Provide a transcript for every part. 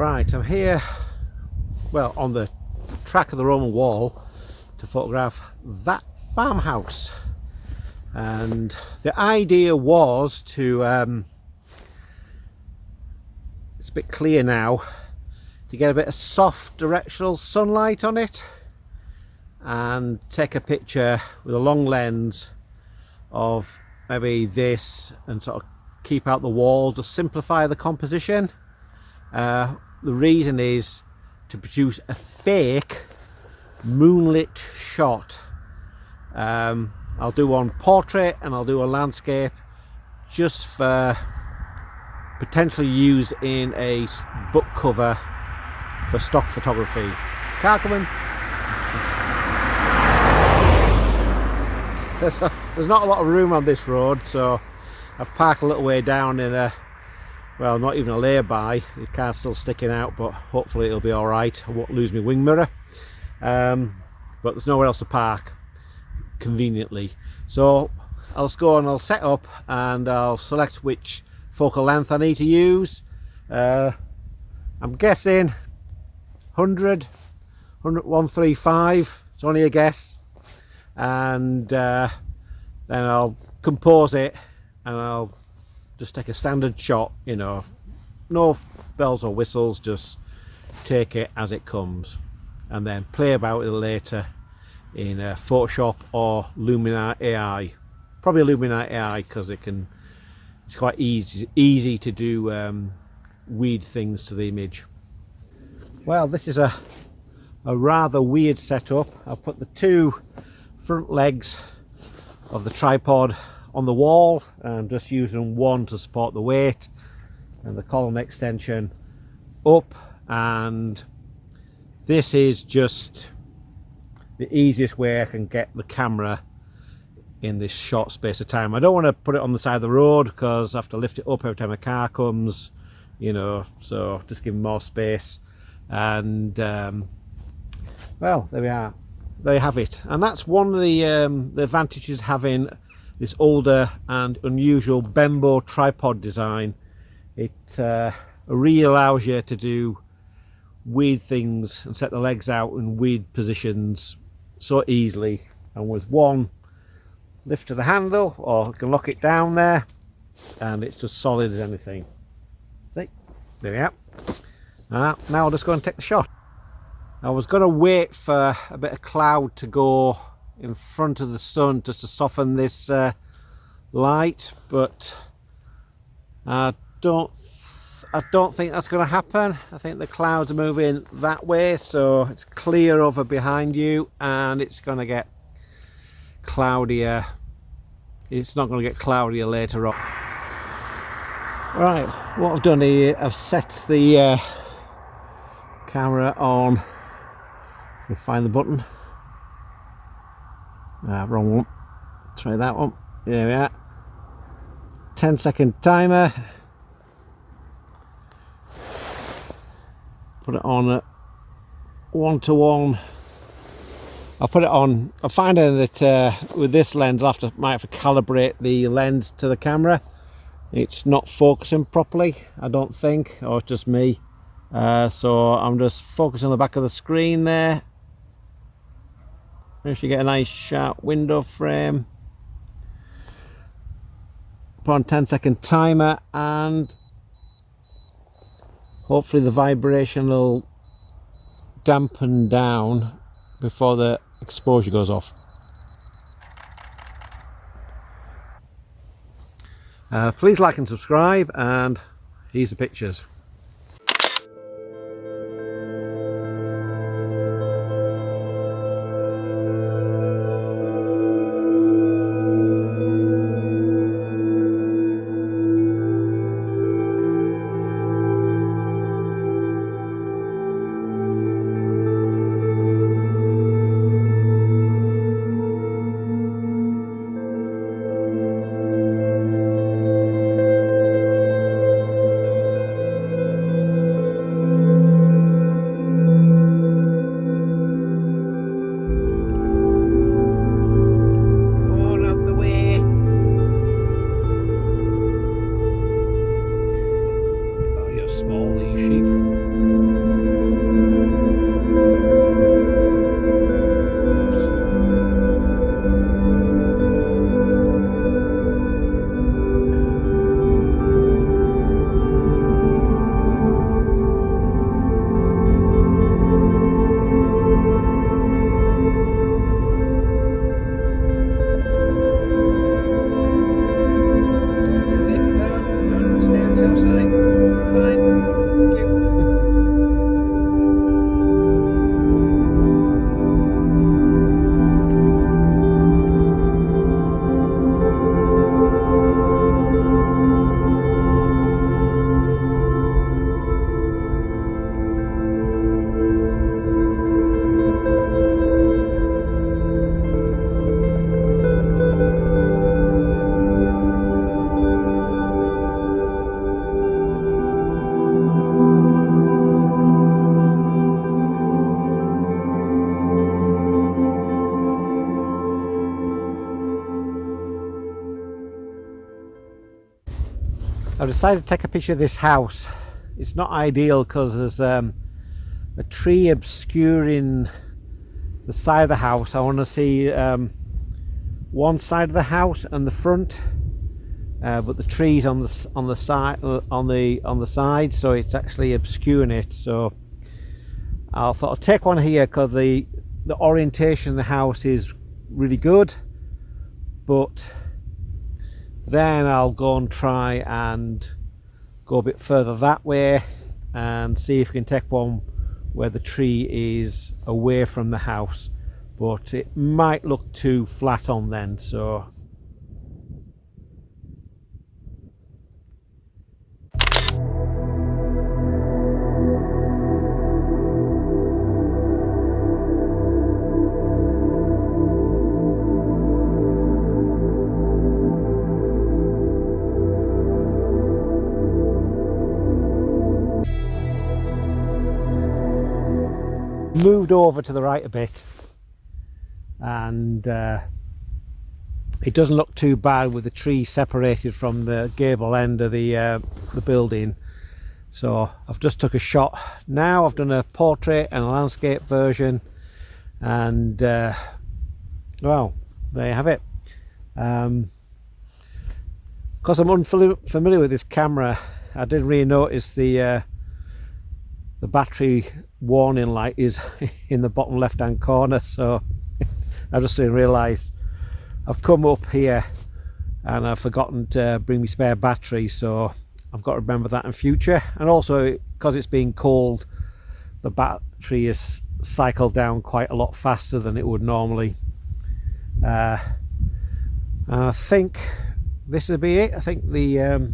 Right, I'm here, well, on the track of the Roman wall to photograph that farmhouse. And the idea was to, it's a bit clear now, to get a bit of soft directional sunlight on it and take a picture with a long lens of maybe this and sort of keep out the wall to simplify the composition. The reason is to produce a fake moonlit shot. I'll do one portrait and I'll do a landscape just for potentially use in a book cover for stock photography. Car coming. There's not a lot of room on this road, so I've parked a little way down in a, well, not even a lay-by. The car's still sticking out, but hopefully it'll be all right. I won't lose my wing mirror. But there's nowhere else to park conveniently. So I'll just go and I'll set up and I'll select which focal length I need to use. I'm guessing 135. It's only a guess. And then I'll compose it and I'll just take a standard shot, you know, no bells or whistles, just take it as it comes and then play about with it later in Photoshop or Luminar AI. Probably Luminar AI because it's quite easy to do weird things to the image. Well, this is a rather weird setup. I'll put the two front legs of the tripod on the wall and just using one to support the weight and the column extension up, and this is just the easiest way I can get the camera in this short space of time. I don't want to put it on the side of the road because I have to lift it up every time a car comes, you know, so just give them more space. And well, there we are, there you have it. And that's one of the advantages having this older and unusual Bembo tripod design. It really allows you to do weird things and set the legs out in weird positions so easily, and with one lift of the handle, or you can lock it down there and it's just solid as anything. See, there we are. Now I'll just go and take the shot. I was going to wait for a bit of cloud to go in front of the sun just to soften this light, but I don't think that's going to happen. I think the clouds are moving that way, so it's clear over behind you and it's going to get cloudier. It's not going to get cloudier later on. Right, what I've done here, I've set the camera on. Let me find the button. Wrong one. Try that one. There we are. 10-second timer. Put it on at 1:1. I'll put it on. I'm finding that with this lens I might have to calibrate the lens to the camera. It's not focusing properly, I don't think, or it's just me. So I'm just focusing on the back of the screen there. If you get a nice sharp window frame. Put on 10-second timer and hopefully the vibration will dampen down before the exposure goes off. Please like and subscribe, and here's the pictures. I've decided to take a picture of this house. It's not ideal because there's a tree obscuring the side of the house. I want to see one side of the house and the front, but the trees on the side, on the side, so it's actually obscuring it. So I thought I'll take one here because the orientation of the house is really good, but then I'll go and try and go a bit further that way and see if we can take one where the tree is away from the house, but it might look too flat on then. So moved over to the right a bit, and it doesn't look too bad with the tree separated from the gable end of the building. So I've just took a shot now. I've done a portrait and a landscape version, and well, there you have it. Because I'm unfamiliar with this camera, I didn't really notice the battery warning light is in the bottom left hand corner, so I just didn't realise. I've come up here and I've forgotten to bring me spare battery, so I've got to remember that in future. And also, because it's been cold, the battery is cycled down quite a lot faster than it would normally. And I think this will be it. I think the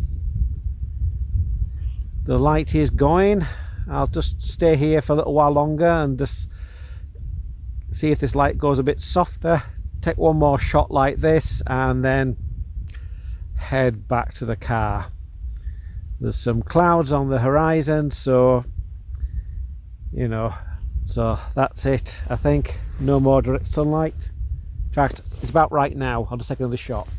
light is going. I'll just stay here for a little while longer and just see if this light goes a bit softer, take one more shot like this, and then head back to the car. There's some clouds on the horizon, so you know, so that's it. I think no more direct sunlight. In fact, it's about right now. I'll just take another shot.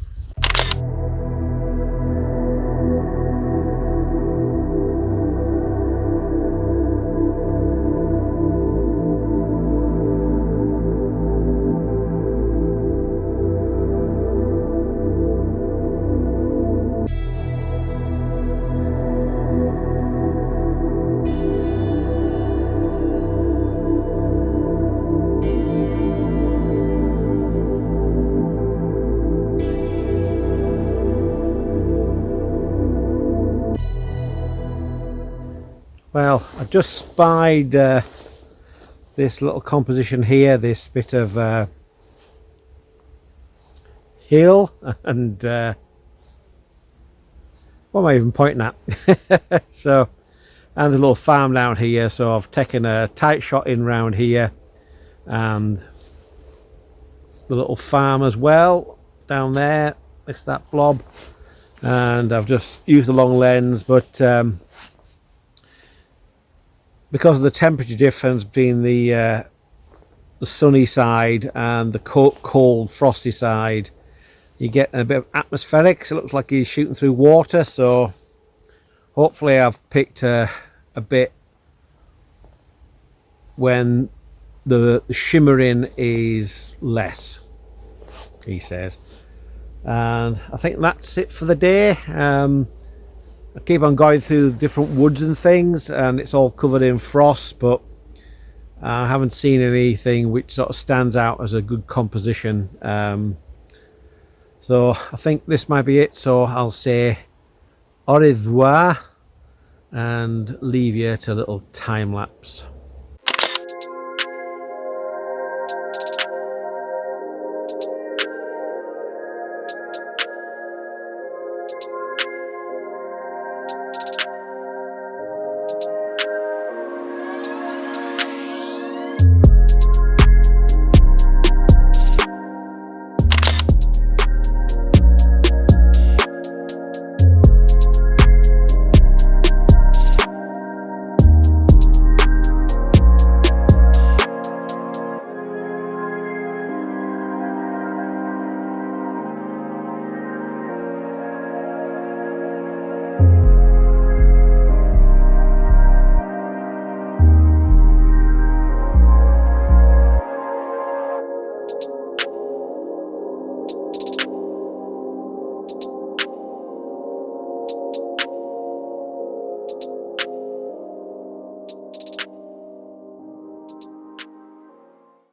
Well, I just spied this little composition here, this bit of hill, and what am I even pointing at? So, and the little farm down here. So I've taken a tight shot in round here, and the little farm as well down there. It's that blob, and I've just used the long lens, but because of the temperature difference between the sunny side and the cold frosty side, you get a bit of atmospheric, so it looks like he's shooting through water. So hopefully I've picked a bit when the shimmering is less, he says. And I think that's it for the day. I keep on going through different woods and things, and it's all covered in frost, but I haven't seen anything which sort of stands out as a good composition. So I think this might be it. So I'll say au revoir and leave you to a little time lapse.